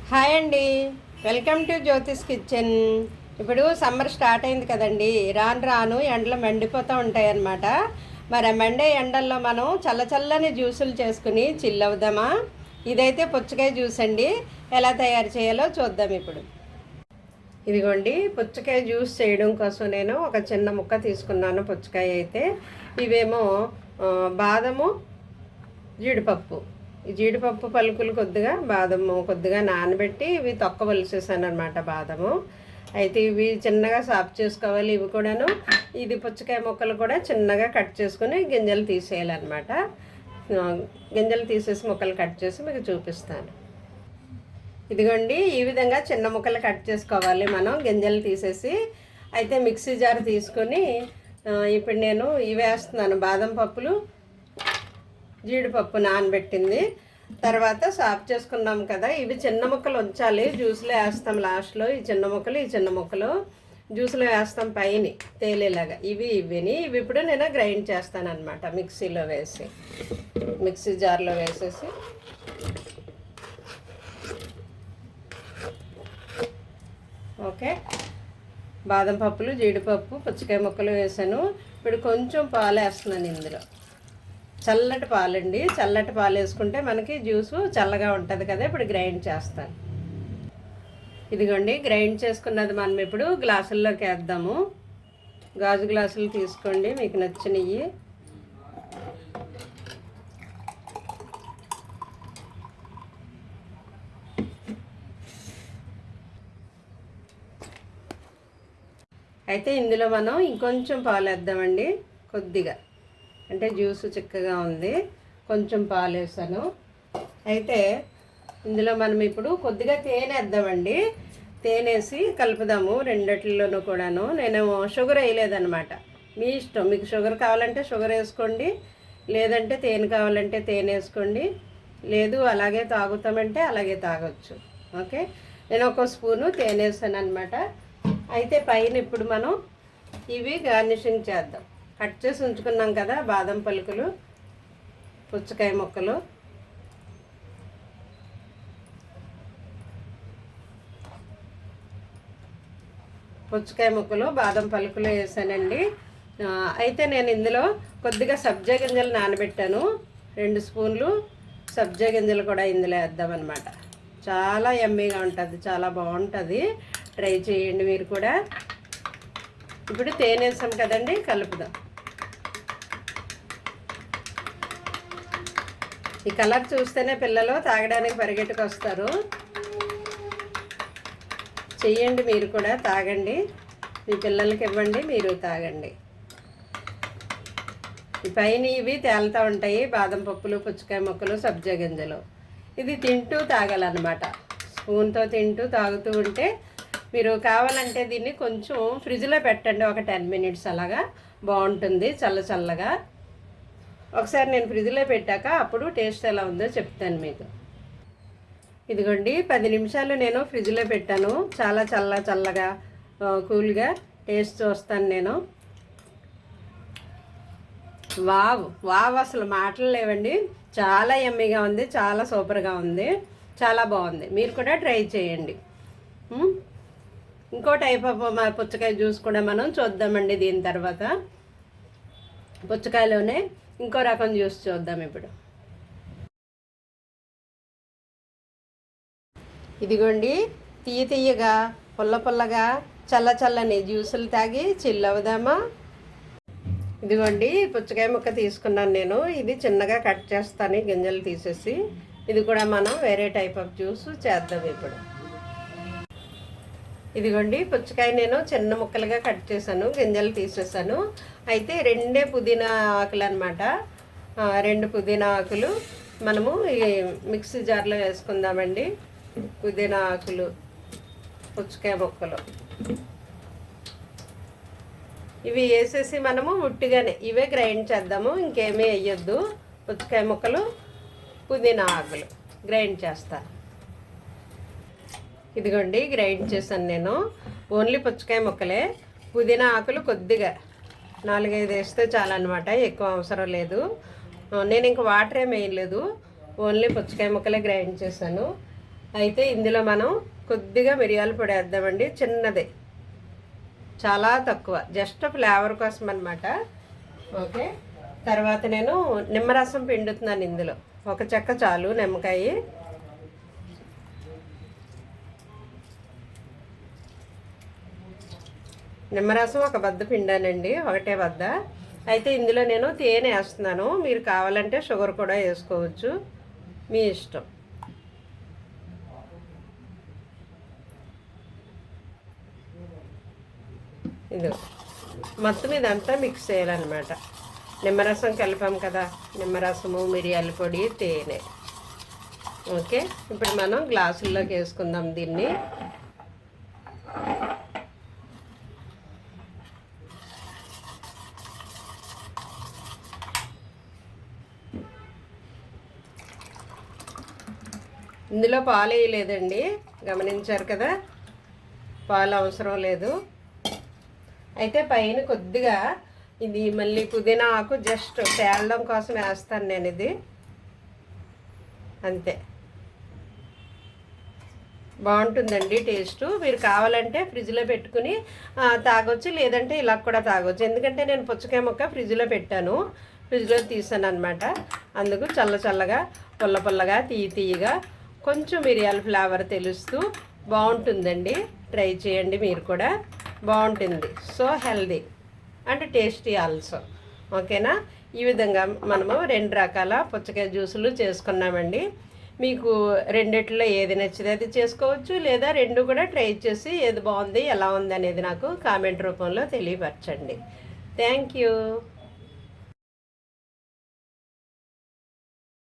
Hi అండి, welcome to Jyothish kitchen. ఇప్పుడు summer start అయింది కదండి. రాను రాను ఎండలు మండిపోతూ ఉంటాయి అన్నమాట. మరి ఆ మండే ఎండల్లో మనం చల్లని జ్యూసులు చేసుకుని చిల్ అవుదామా? ఇదైతే పుచ్చకాయ జ్యూస్ అండి. ఎలా తయారు చేయాలో చూద్దాం ఇప్పుడు. ఇదిగోండి, పుచ్చకాయ జ్యూస్ చేయడం కోసం నేను ఒక చిన్న ముక్క తీసుకున్నాను. పుచ్చకాయ అయితే ఇవేమో బాదము, జీడిపప్పు. ఈ జీడిపప్పు పలుకులు కొద్దిగా, బాదము కొద్దిగా నానబెట్టి ఇవి తొక్కవలసేసాను అనమాట. బాదము అయితే ఇవి చిన్నగా సాఫ్ చేసుకోవాలి. ఇవి కూడాను ఇది పుచ్చకాయ ముక్కలు కూడా చిన్నగా కట్ చేసుకుని గింజలు తీసేయాలన్నమాట. గింజలు తీసేసి ముక్కలు కట్ చేసి మీకు చూపిస్తాను. ఇదిగోండి, ఈ విధంగా చిన్న ముక్కలు కట్ చేసుకోవాలి మనం గింజలు తీసేసి. అయితే మిక్సీ జార్ తీసుకొని ఇప్పుడు నేను ఇవి వేస్తున్నాను. బాదం పప్పులు, జీడిపప్పు నానబెట్టింది. తర్వాత సాఫ్ చేసుకున్నాం కదా, ఇవి చిన్న ముక్కలు ఉంచాలి. జ్యూస్లో వేస్తాం లాస్ట్లో. ఈ చిన్న ముక్కలు జ్యూస్లో వేస్తాం పైన తేలేలాగా. ఇవిని ఇప్పుడు నేను గ్రైండ్ చేస్తాను అనమాట. మిక్సీలో వేసి, మిక్సీ జార్లో వేసేసి ఓకే. బాదం పప్పులు, జీడిపప్పు, పుచ్చకాయ ముక్కలు వేసాను. ఇప్పుడు కొంచెం పాలు వేస్తున్నాను ఇందులో. చల్లటి పాలండి. చల్లటి పాలు వేసుకుంటే మనకి జ్యూసు చల్లగా ఉంటుంది కదా. ఇప్పుడు గ్రైండ్ చేస్తాను. ఇదిగోండి, గ్రైండ్ చేసుకున్నది మనం ఇప్పుడు గ్లాసుల్లోకి వేద్దాము. గాజు గ్లాసులు తీసుకోండి మీకు నచ్చినవి. అయితే ఇందులో మనం ఇంకొంచెం పాలు వేద్దామండి. కొద్దిగా, అంటే జ్యూసు చిక్కగా ఉంది, కొంచెం పాలు వేసాను. అయితే ఇందులో మనం ఇప్పుడు కొద్దిగా తేనె వేద్దామండి. తేనె వేసి కలుపుదాము రెండిట్లలోనూ కూడాను. నేను షుగర్ వేయలేదన్నమాట. మీ ఇష్టం, మీకు షుగర్ కావాలంటే షుగర్ వేసుకోండి, లేదంటే తేనె కావాలంటే తేనె వేసుకోండి, లేదు అలాగే తాగుతామంటే అలాగే తాగొచ్చు. ఓకే, నేను ఒక స్పూను తేనె వేసాను అనమాట. అయితే పైన ఇప్పుడు మనం ఇవి గార్నిషింగ్ చేద్దాం. కట్ చేసి ఉంచుకున్నాం కదా బాదం పలుకులు, పుచ్చకాయ ముక్కలు, బాదం పలుకులు వేసానండి. అయితే నేను ఇందులో కొద్దిగా సబ్జా గింజలు నానబెట్టాను. 2 స్పూన్లు సబ్జా గింజలు కూడా ఇందులో వేద్దామన్నమాట. చాలా యమ్మీగా ఉంటుంది, చాలా బాగుంటుంది. ట్రై చేయండి మీరు కూడా. ఇప్పుడు తేనె వేసాం కదండి, కలుపుదాం. ఈ కలర్ చూస్తేనే పిల్లలు తాగడానికి పరిగెట్టుకొస్తారు. చెయ్యండి మీరు కూడా, తాగండి, మీ పిల్లలకి ఇవ్వండి, మీరు తాగండి. ఈ పైన ఇవి తేలుతూ ఉంటాయి, బాదం పప్పులు, పుచ్చకాయ ముక్కలు, సబ్జా గింజలు. ఇది తింటూ తాగాలన్నమాట. స్పూన్తో తింటూ తాగుతూ ఉంటే, మీరు కావాలంటే దీన్ని కొంచెం ఫ్రిడ్జ్లో పెట్టండి, ఒక 10 మినిట్స్ అలాగా బాగుంటుంది చల్లగా. ఒకసారి నేను ఫ్రిడ్జ్లో పెట్టాక అప్పుడు టేస్ట్ ఎలా ఉందో చెప్తాను మీకు. ఇదిగోండి, 10 నిమిషాలు నేను ఫ్రిడ్జ్లో పెట్టాను. చాలా చల్లగా కూల్గా టేస్ట్ చూస్తాను నేను. వావ్ అసలు మాటలు లేవండి. చాలా యమ్మీగా ఉంది, చాలా సూపర్గా ఉంది, చాలా బాగుంది. మీరు కూడా ట్రై చేయండి. ఇంకో టైప్ ఆఫ్ పుచ్చకాయ జ్యూస్ కూడా మనం చూద్దామండి. దీని తర్వాత పుచ్చకాయలోనే ఇంకో రకం జ్యూస్ చూద్దాం ఇప్పుడు. ఇదిగోండి, తీయగా పుల్లగా చల్లని జ్యూసులు తాగి చిల్లవుదామా? ఇదిగోండి, పుచ్చకాయ ముక్క తీసుకున్నాను నేను. ఇది చిన్నగా కట్ చేస్తాను గింజలు తీసేసి. ఇది కూడా మనం వేరే టైప్ ఆఫ్ జ్యూస్ చేద్దాం ఇప్పుడు. ఇదిగోండి, పుచ్చకాయ నేను చిన్న ముక్కలుగా కట్ చేశాను, గింజలు తీసేసాను. అయితే 2 పుదీనా ఆకులు అనమాట. 2 పుదీనా ఆకులు మనము ఈ మిక్సీ జార్లో వేసుకుందామండి. పుదీనా ఆకులు, పుచ్చకాయ ముక్కలు ఇవి వేసేసి మనము ఉట్టిగానే ఇవే గ్రైండ్ చేద్దాము, ఇంకేమీ వేయొద్దు. పుచ్చకాయ ముక్కలు, పుదీనా ఆకులు గ్రైండ్ చేస్తాను. ఇదిగోండి, గ్రైండ్ చేశాను నేను. ఓన్లీ పుచ్చకాయ ముక్కలే. పుదీనా ఆకులు కొద్దిగా 4-5 వేస్తే చాలన్నమాట, ఎక్కువ అవసరం లేదు. నేను ఇంక వాటర్ ఏమి వేయలేదు, ఓన్లీ పుచ్చకాయ ముక్కలే గ్రైండ్ చేశాను. అయితే ఇందులో మనం కొద్దిగా మిరియాల పొడి వేద్దామండి, చిన్నదే, చాలా తక్కువ, జస్ట్ ఫ్లేవర్ కోసం అనమాట. ఓకే, తర్వాత నేను నిమ్మరసం పిండుతున్నాను ఇందులో, ఒక చెక్క చాలు నిమ్మకాయ. నిమ్మరసం ఒక బద్ద పిండానండి, ఒకటే బద్ద. అయితే ఇందులో నేను తేనె వేస్తున్నాను, మీరు కావాలంటే షుగర్ కూడా వేసుకోవచ్చు, మీ ఇష్టం. ఇది మొత్తం ఇదంతా మిక్స్ చేయాలన్నమాట. నిమ్మరసం కలిపాం కదా, నిమ్మరసము, మిరియాల పొడి, తేనె. ఓకే, ఇప్పుడు మనం గ్లాసుల్లోకి వేసుకుందాం దీన్ని. ఇందులో పాలు వేయలేదండి, గమనించారు కదా, పాలు అవసరం లేదు. అయితే పైన కొద్దిగా ఇది మళ్ళీ పుదీనా ఆకు జస్ట్ తేలడం కోసం వేస్తాను నేను, ఇది అంతే. బాగుంటుందండి టేస్ట్. మీరు కావాలంటే ఫ్రిడ్జ్లో పెట్టుకుని తాగొచ్చు, లేదంటే ఇలా కూడా తాగొచ్చు. ఎందుకంటే నేను పుచ్చకాయ ముక్క ఫ్రిడ్జ్లో పెట్టాను, ఫ్రిడ్జ్లో తీసాను అనమాట. అందుకు చల్ల చల్లగా, పుల్ల పుల్లగా, తీయగా, కొంచెం మిరియాల ఫ్లేవర్ తెలుస్తూ బాగుంటుందండి. ట్రై చేయండి మీరు కూడా, బాగుంటుంది. So healthy and tasty also. ఓకేనా, ఈ విధంగా మనము 2 రకాల పుచ్చకాయ జ్యూసులు చేసుకున్నామండి. మీకు రెండిట్లో ఏది నచ్చితే అది చేసుకోవచ్చు, లేదా 2 కూడా ట్రై చేసి ఏది బాగుంది, ఎలా ఉంది అనేది నాకు కామెంట్ రూపంలో తెలియపరచండి. Thank you.